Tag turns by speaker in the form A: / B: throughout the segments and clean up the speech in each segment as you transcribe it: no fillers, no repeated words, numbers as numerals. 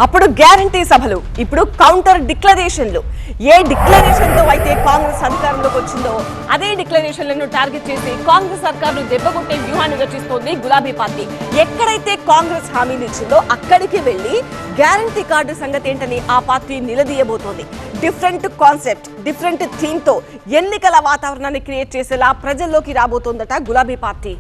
A: అప్పుడు గ్యారంటీ సభలు, ఇప్పుడు కౌంటర్ డిక్లరేషన్లు. ఏ డిక్లరేషన్ తో అయితే కాంగ్రెస్ అధికారంలోకి వచ్చిందో అదే డిక్లరేషన్లను టార్గెట్ చేసి కాంగ్రెస్ సర్కారును దెబ్బకొట్టే వ్యూహాన్ని రచిస్తోంది గులాబీ పార్టీ. ఎక్కడైతే కాంగ్రెస్ హామీలు ఇచ్చిందో అక్కడికి వెళ్లి గ్యారంటీ కార్డు సంగతి ఏంటని ఆ పార్టీ నిలదీయబోతోంది. డిఫరెంట్ కాన్సెప్ట్, డిఫరెంట్ థీమ్ తో ఎన్నికల వాతావరణాన్ని క్రియేట్ చేసేలా ప్రజల్లోకి రాబోతోందట గులాబీ పార్టీ.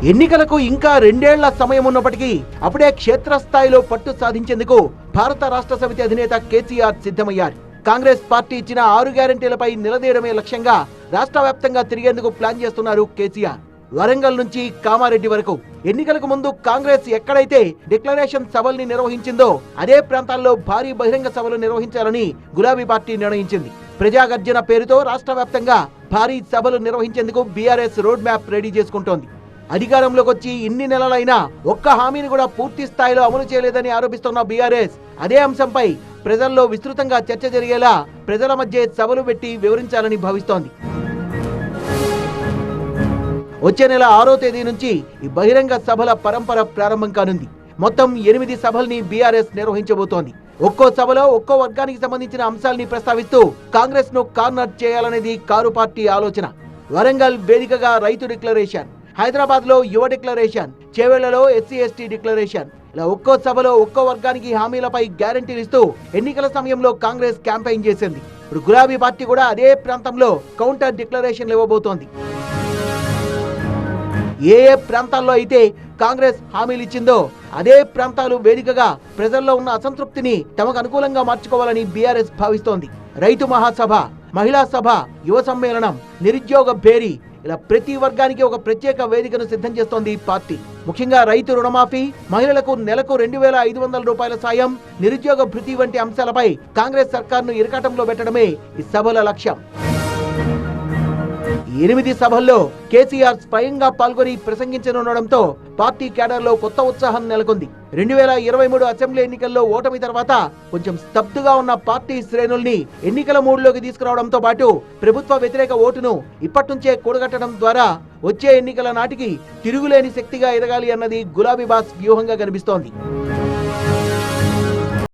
B: ఎన్నికలకు ఇంకా 2 ఏళ్ల సమయం ఉన్నప్పటికీ అప్పుడే క్షేత్రస్థాయిలో పట్టు సాధించేందుకు భారత రాష్ట్ర సమితి అధినేత కేసీఆర్ సిద్ధమయ్యారు. కాంగ్రెస్ పార్టీ ఇచ్చిన 6 గ్యారెంటీలపై నిలదీయడమే లక్ష్యంగా రాష్ట్ర వ్యాప్తంగా తిరిగేందుకు ప్లాన్ చేస్తున్నారు కేసీఆర్. వరంగల్ నుంచి కామారెడ్డి వరకు ఎన్నికలకు ముందు కాంగ్రెస్ ఎక్కడైతే డిక్లరేషన్ సభల్ని నిర్వహించిందో అదే ప్రాంతాల్లో భారీ బహిరంగ సభలు నిర్వహించాలని గులాబీ పార్టీ నిర్ణయించింది. ప్రజాగర్జన పేరుతో రాష్ట్ర వ్యాప్తంగా భారీ సభలు నిర్వహించేందుకు బీఆర్ఎస్ రోడ్ మ్యాప్ రెడీ చేసుకుంటోంది. అధికారంలోకి వచ్చి ఇన్ని నెలలైనా ఒక్క హామీని కూడా పూర్తి స్థాయిలో అమలు చేయలేదని ఆరోపిస్తున్న బీఆర్ఎస్ అదే అంశంపై ప్రజల్లో విస్తృతంగా చర్చ జరిగేలా ప్రజల మధ్య సభలు పెట్టి వివరించాలని భావిస్తోంది. వచ్చే నెల 6వ తేదీ నుంచి ఈ బహిరంగ సభల పరంపర ప్రారంభం కానుంది. మొత్తం 8 సభల్ని బీఆర్ఎస్ నిర్వహించబోతోంది. ఒక్కో సభలో ఒక్కో వర్గానికి సంబంధించిన అంశాల్ని ప్రస్తావిస్తూ కాంగ్రెస్ ను కార్నర్ చేయాలనేది కారు పార్టీ ఆలోచన. వరంగల్ వేదికగా రైతు డిక్లరేషన్, హైదరాబాద్ లో యువ డిక్లరేషన్, చేవెళ్లలో ఎస్సీ ఎస్టీ డిక్లరేషన్, ఇలా ఒక్కో సభలో ఒక్కో వర్గానికి హామీలపై గ్యారెంటీలు ఇస్తూ ఎన్నికల సమయంలో కాంగ్రెస్ క్యాంపెయిన్ చేసింది. ఇప్పుడు గులాబీ పార్టీ కూడా అదే ప్రాంతంలో కౌంటర్ డిక్లరేషన్లు ఇవ్వబోతోంది. ఏ ప్రాంతాల్లో అయితే కాంగ్రెస్ హామీలు ఇచ్చిందో అదే ప్రాంతాలు వేదికగా ప్రజల్లో ఉన్న అసంతృప్తిని తమకు అనుకూలంగా మార్చుకోవాలని బీఆర్ఎస్ భావిస్తోంది. రైతు మహాసభ, మహిళా సభ, యువ సమ్మేళనం, నిరుద్యోగ భేరీ, ఇలా ప్రతి వర్గానికి ఒక ప్రత్యేక వేదికను సిద్ధం చేస్తోంది పార్టీ. ముఖ్యంగా రైతు రుణమాఫీ, మహిళలకు నెలకు 2,500 రూపాయల సాయం, నిరుద్యోగ భృతి వంటి అంశాలపై కాంగ్రెస్ సర్కార్ను ఇరకాటంలో పెట్టడమే ఈ సభల లక్ష్యం. 8 సభల్లో కేసీఆర్ స్వయంగా పాల్గొని ప్రసంగించనుండడంతో పార్టీ క్యాడర్లో కొత్త ఉత్సాహం నెలకొంది. 2023 అసెంబ్లీ ఎన్నికల్లో ఓటమి తర్వాత కొంచెం స్తబ్దుగా ఉన్న పార్టీ శ్రేణుల్ని ఎన్నికల మూడ్లోకి తీసుకురావడంతో పాటు ప్రభుత్వ వ్యతిరేక ఓటును ఇప్పటి నుంచే కూడగట్టడం ద్వారా వచ్చే ఎన్నికల నాటికి తిరుగులేని శక్తిగా ఎదగాలి అన్నది గులాబీ బాస్ వ్యూహంగా కనిపిస్తోంది.